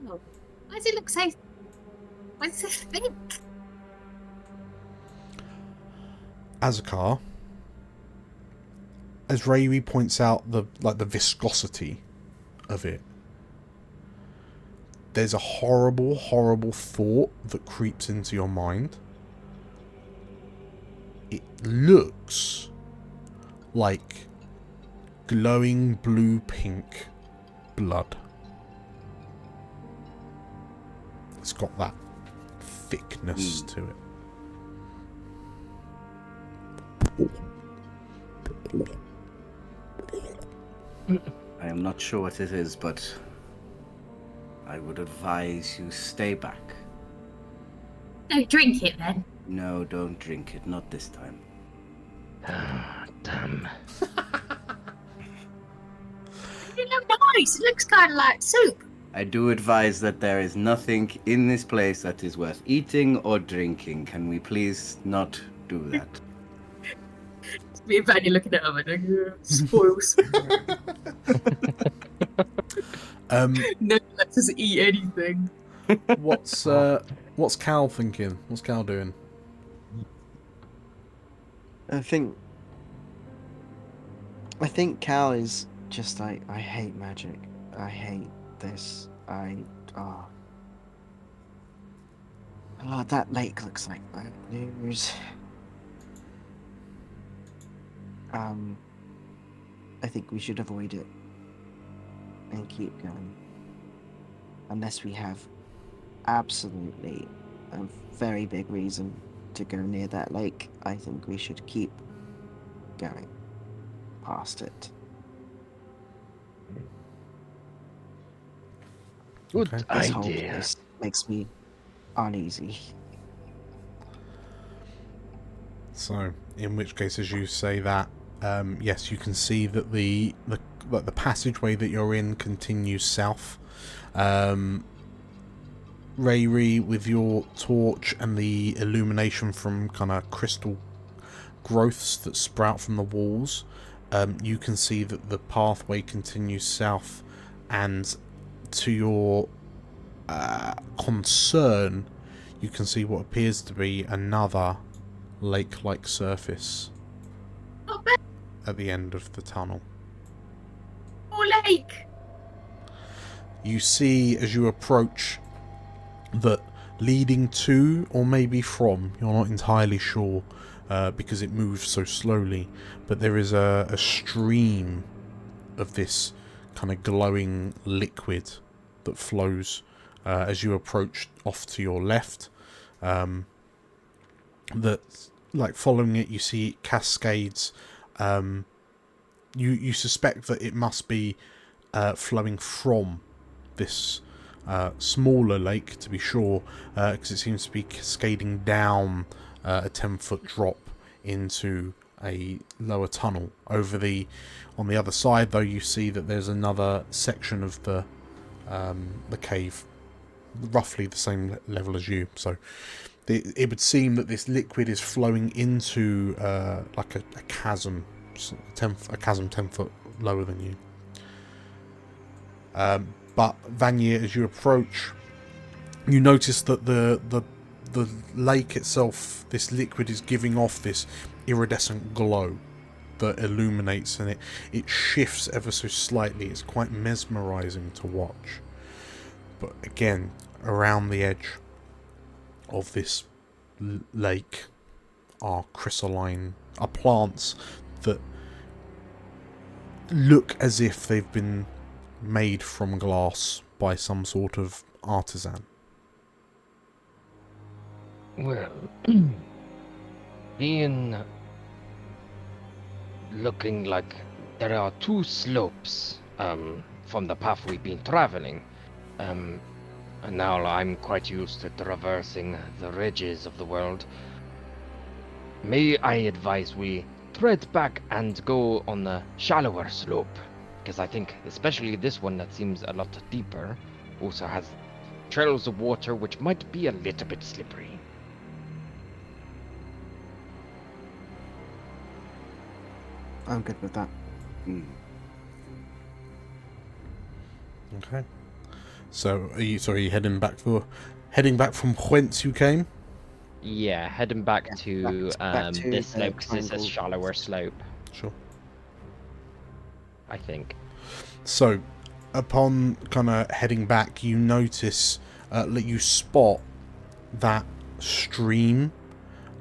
Oh. Why does it look so? Why does it think? Azakar, as Rayri points out the viscosity of it, there's a horrible, horrible thought that creeps into your mind. It looks like glowing blue-pink blood. It's got that thickness to it. I am not sure what it is, but I would advise you stay back. Don't drink it then. No, don't drink it. Not this time. Ah, damn. It looks nice. It looks kind of like soup. I do advise that there is nothing in this place that is worth eating or drinking. Can we please not do that? Me and Vanny looking at him and spoils. No lets us eat anything. What's Cal thinking? What's Cal doing? I think Cal is just like, I hate magic. I hate this. Oh, that lake looks like bad news. I think we should avoid it and keep going. Unless we have absolutely a very big reason to go near that lake, I think we should keep going past it. Good Okay. This whole idea. place makes me uneasy. So, in which case, as you say that, yes, you can see that the passageway that you're in continues south. Rayri, with your torch and the illumination from kind of crystal growths that sprout from the walls, you can see that the pathway continues south, and to your concern, you can see what appears to be another lake-like surface at the end of the tunnel. Oh, lake! You see, as you approach, that leading to, or maybe from, you're not entirely sure, because it moves so slowly, but there is a stream of this kind of glowing liquid that flows as you approach off to your left. That, like, following it, you see it cascades. You suspect that it must be flowing from this smaller lake, to be sure, because it seems to be cascading down a 10-foot drop into a lower tunnel. On the other side, though, you see that there's another section of the cave, roughly the same level as you. So it would seem that this liquid is flowing into like a chasm, a chasm 10 foot lower than you. But Vanya, as you approach, you notice that the lake itself, this liquid, is giving off this iridescent glow that illuminates, and it shifts ever so slightly. It's quite mesmerizing to watch. But again, around the edge of this lake are plants that look as if they've been made from glass by some sort of artisan. Well, being looking like there are two slopes from the path we've been traveling, and now I'm quite used to traversing the ridges of the world. May I advise we tread back and go on the shallower slope, because I think especially this one that seems a lot deeper also has trails of water which might be a little bit slippery. I'm good with that. Okay. So are you heading back from whence you came? Yeah, heading back to back to this the slope because it's a triangle. shallower slope, Sure. I think. So, upon kind of heading back, you notice that you spot that stream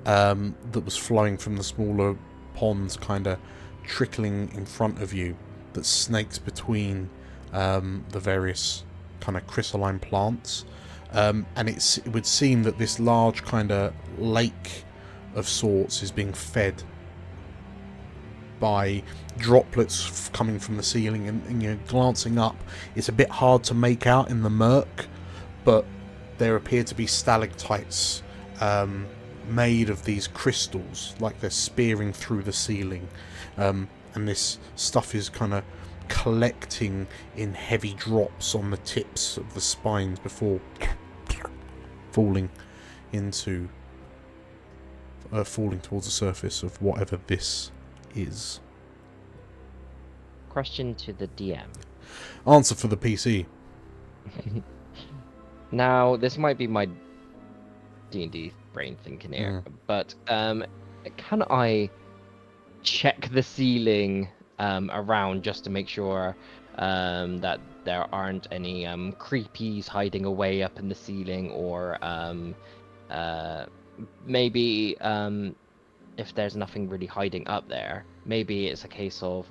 that was flowing from the smaller ponds, kind of trickling in front of you, that snakes between the various kind of crystalline plants. And it would seem that this large kind of lake of sorts is being fed by droplets coming from the ceiling, and you're glancing up. It's a bit hard to make out in the murk, but there appear to be stalactites made of these crystals, like they're spearing through the ceiling, and this stuff is kind of collecting in heavy drops on the tips of the spines before falling towards the surface of whatever this is. Question to the DM. Answer for the PC. Now, this might be my D&D brain thinking here, but can I check the ceiling around just to make sure that there aren't any creepies hiding away up in the ceiling, or maybe if there's nothing really hiding up there, maybe it's a case of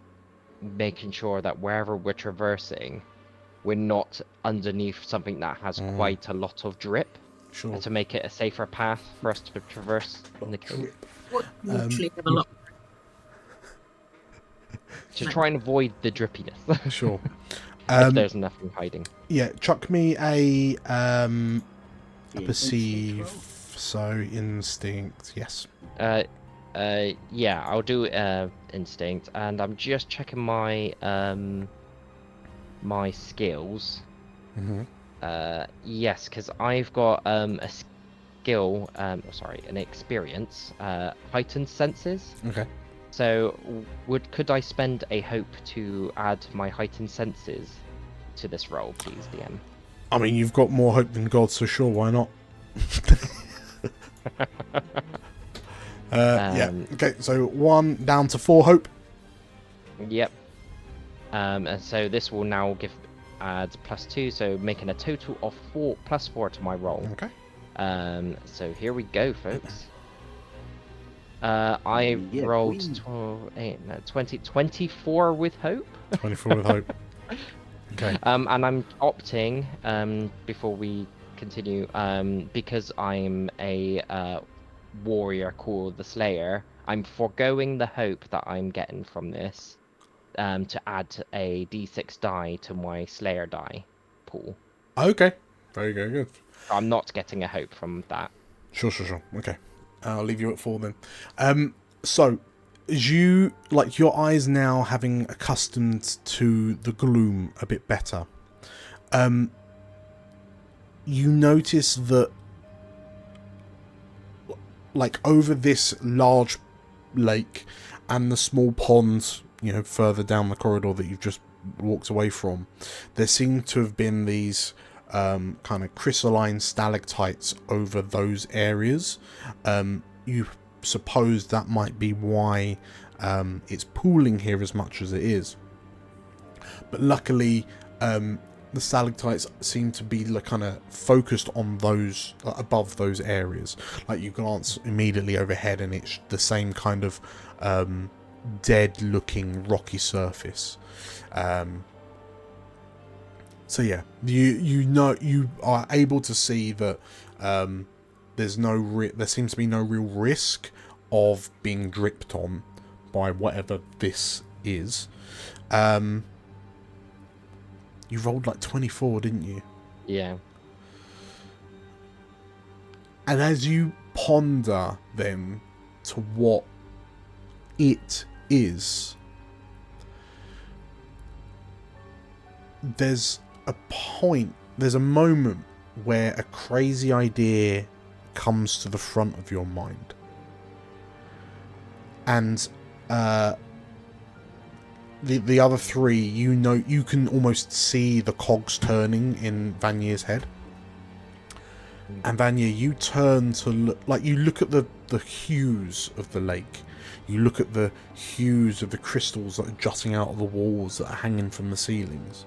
making sure that wherever we're traversing, we're not underneath something that has quite a lot of drip. Sure. To make it a safer path for us to traverse in the cave. What literally have a lot. To try and avoid the drippiness. Sure. If there's nothing hiding. Yeah, chuck me a perceive. Instinct So instinct, yes. Yeah, I'll do instinct, and I'm just checking my my skills. Yes, because I've got a skill, an experience, heightened senses. Okay. So could I spend a hope to add my heightened senses to this roll, please, DM? I mean, you've got more hope than God, so sure, why not? Yeah. Okay, so 1 down to 4 hope. Yep. And so this will now add +2, so making a total of 4 +4 to my roll. Okay. So here we go, folks. I rolled 24 with hope. 24 with hope. Okay. And I'm opting, before we continue, because I'm a warrior called the Slayer, I'm foregoing the hope that I'm getting from this, to add a d6 die to my Slayer die pool. Okay. Very good. I'm not getting a hope from that. Sure. Okay. I'll leave you at 4 then. So, as you, like, your eyes now having accustomed to the gloom a bit better, you notice that, like, over this large lake and the small pond, further down the corridor that you've just walked away from, there seem to have been these kind of crystalline stalactites over those areas. You suppose that might be why it's pooling here as much as it is. But luckily, the stalactites seem to be kind of focused on those above those areas. Like, you glance immediately overhead and it's the same kind of dead looking rocky surface. So yeah, you are able to see that there seems to be no real risk of being dripped on by whatever this is. You rolled like 24, didn't you? Yeah. And as you ponder then to what it is, there's a moment where a crazy idea comes to the front of your mind. And the other three, you can almost see the cogs turning in Vanya's head. And Vanya, you turn to look, like, you look at the hues of the lake. You look at the hues of the crystals that are jutting out of the walls that are hanging from the ceilings.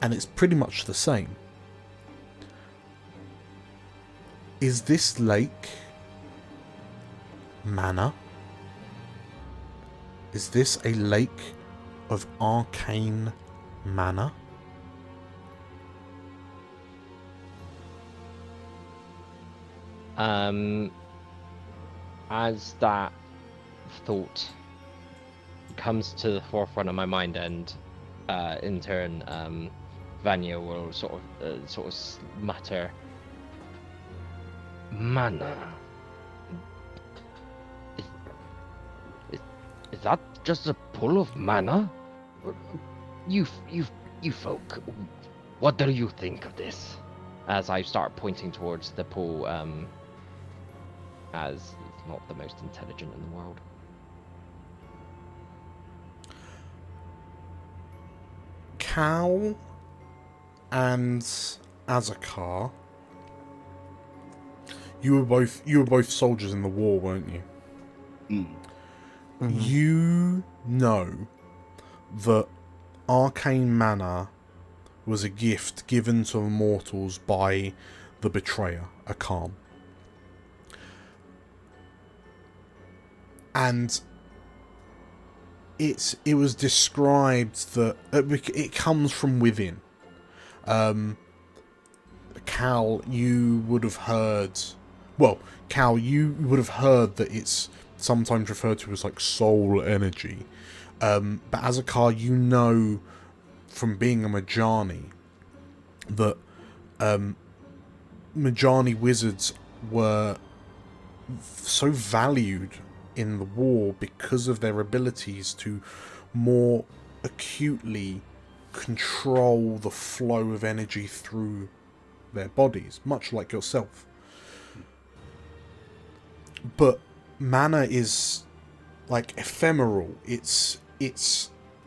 And it's pretty much the same. Is this lake mana? Is this a lake of arcane mana? As that thought comes to the forefront of my mind, and in turn, Vanya will sort of mutter, "Mana. Is that just a pool of mana? You folk, what do you think of this?" As I start pointing towards the pool, as it's not the most intelligent in the world. Cal and Azakar, you were both soldiers in the war, weren't you? Mm. You know that arcane mana was a gift given to mortals by the betrayer, a calm. And it was described that it comes from within. Cal, you would have heard... Well, Cal, you would have heard that it's sometimes referred to as like soul energy. But Azakar, you know from being a Majani that Majani wizards were so valued in the war because of their abilities to more acutely control the flow of energy through their bodies, much like yourself. But mana is like ephemeral. It's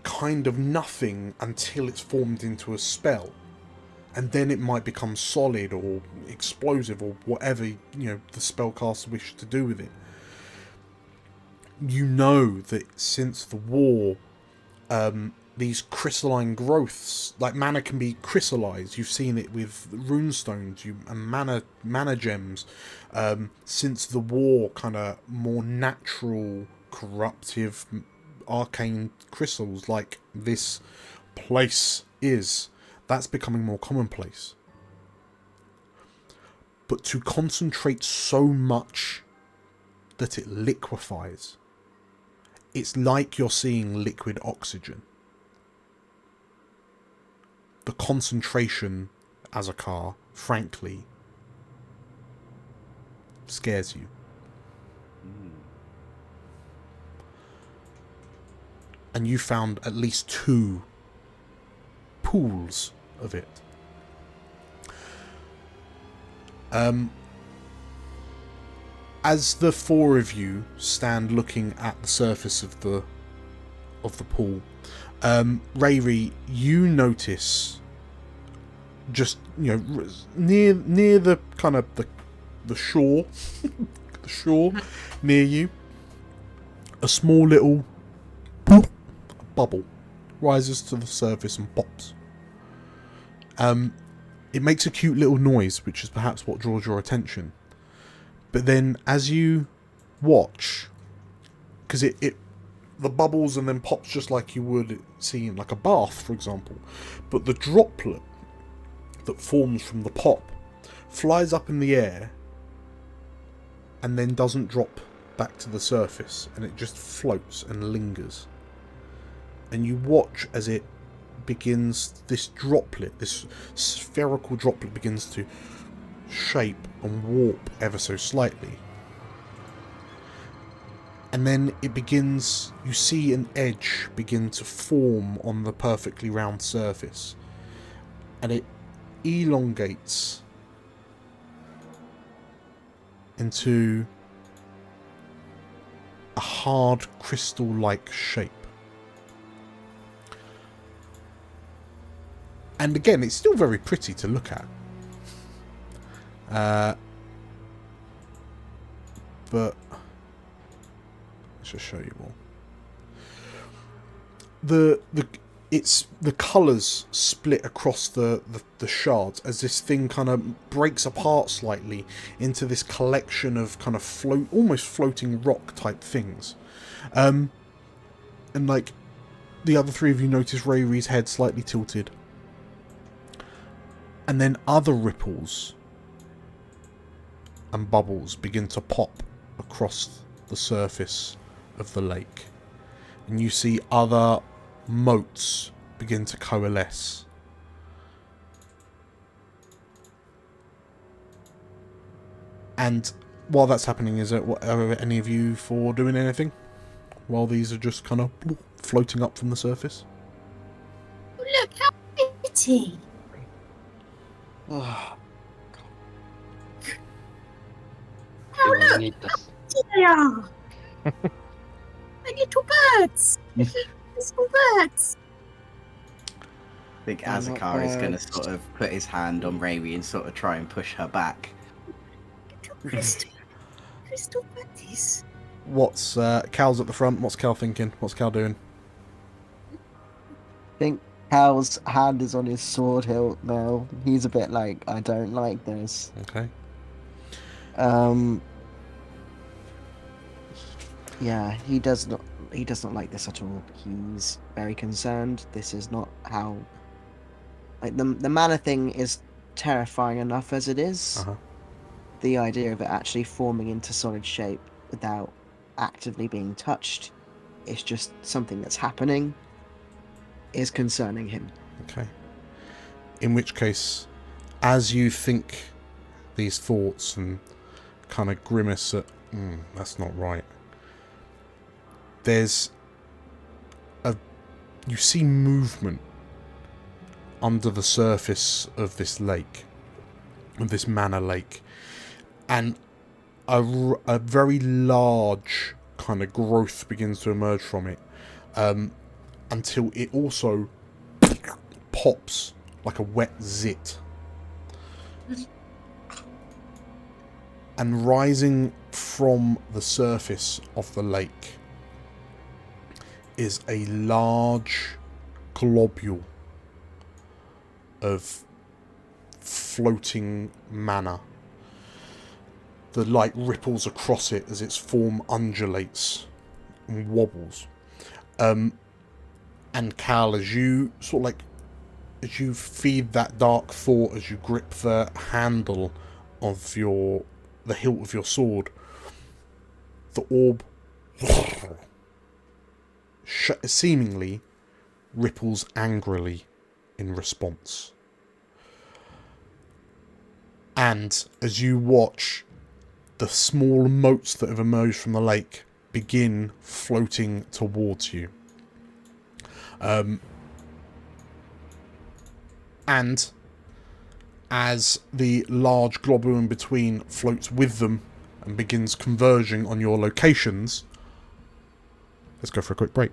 kind of nothing until it's formed into a spell, and then it might become solid or explosive or whatever, you know, the spellcaster wishes to do with it. You know that since the war, these crystalline growths, like mana can be crystallized. You've seen it with runestones and mana gems. Since the war, kind of more natural, corruptive, arcane crystals like this place is, that's becoming more commonplace. But to concentrate so much that it liquefies, it's like you're seeing liquid oxygen. The concentration, Azakar, frankly, scares you. And you found at least 2 pools of it. As the 4 of you stand looking at the surface of the pool, Rayri, you notice just, you know, near the kind of the shore, the shore near you, a small little bubble rises to the surface and pops. It makes a cute little noise, which is perhaps what draws your attention. But then, as you watch, because the bubbles and then pops just like you would see in like a bath, for example, but the droplet that forms from the pop flies up in the air and then doesn't drop back to the surface, and it just floats and lingers. And you watch as it begins, this droplet, this spherical droplet begins to shape and warp ever so slightly. And then it begins, you see an edge begin to form on the perfectly round surface, and it elongates into a hard crystal-like shape. And again, it's still very pretty to look at. But let's just show you more. The colours split across the shards as this thing kind of breaks apart slightly into this collection of kind of almost floating rock type things. And like the other 3 of you notice Rayri's head slightly tilted. And then other ripples and bubbles begin to pop across the surface of the lake. And you see other motes begin to coalesce. And while that's happening, are any of you for doing anything? While these are just kind of floating up from the surface? Look how pretty! Oh, Oh, You will look! need this. They are! They're little birds! Little birds! I think They're not Azakar is going to birds. sort of put his hand on Rayri and sort of try and push her back. Little crystal birdies. What's Cal's at the front? What's Cal thinking? What's Cal doing? I think Cal's hand is on his sword hilt now. He's a bit like, I don't like this. Okay. Yeah, he does not like this at all. He's very concerned. This is not how, like, the mana thing is terrifying enough as it is. Uh-huh. The idea of it actually forming into solid shape without actively being touched, it's just something that's happening, is concerning him. Okay. In which case, as you think these thoughts and kind of grimace at, that's not right, you see movement under the surface of this lake, of this mana lake, and a very large kind of growth begins to emerge from it, until it also pops like a wet zit. And rising from the surface of the lake is a large globule of floating mana. The light ripples across it as its form undulates and wobbles. And Cal, as you as you feed that dark thought, as you grip the handle of the hilt of your sword, the orb seemingly ripples angrily in response. And as you watch the small motes that have emerged from the lake begin floating towards you, and as the large globule in between floats with them and begins converging on your locations, let's go for a quick break.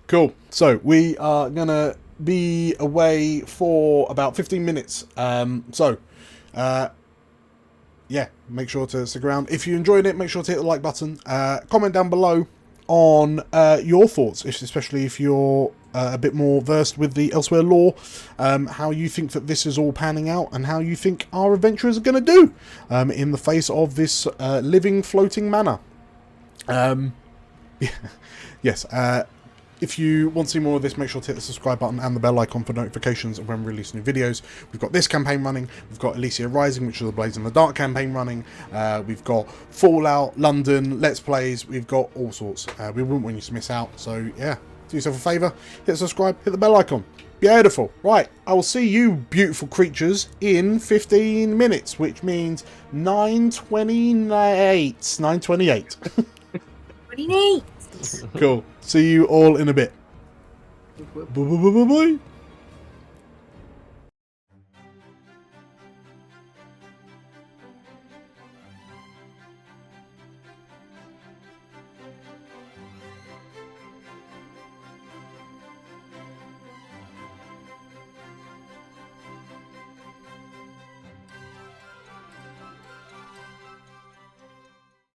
Cool. So we are gonna be away for about 15 minutes. Yeah, make sure to stick around. If you enjoyed it, make sure to hit the like button. Comment down below on your thoughts, especially if you're a bit more versed with the Elsewhere lore, how you think that this is all panning out, and how you think our adventurers are going to do in the face of this living, floating mana. Yes. If you want to see more of this, make sure to hit the subscribe button and the bell icon for notifications of when we release new videos. We've got this campaign running. We've got Elysia Rising, which is the Blades in the Dark campaign running. We've got Fallout, London, Let's Plays. We've got all sorts. We wouldn't want you to miss out. So, yeah, do yourself a favour. Hit subscribe, hit the bell icon. Beautiful. Right, I will see you beautiful creatures in 15 minutes, which means 9:28. 9:28. 28. Cool. See you all in a bit. Bye.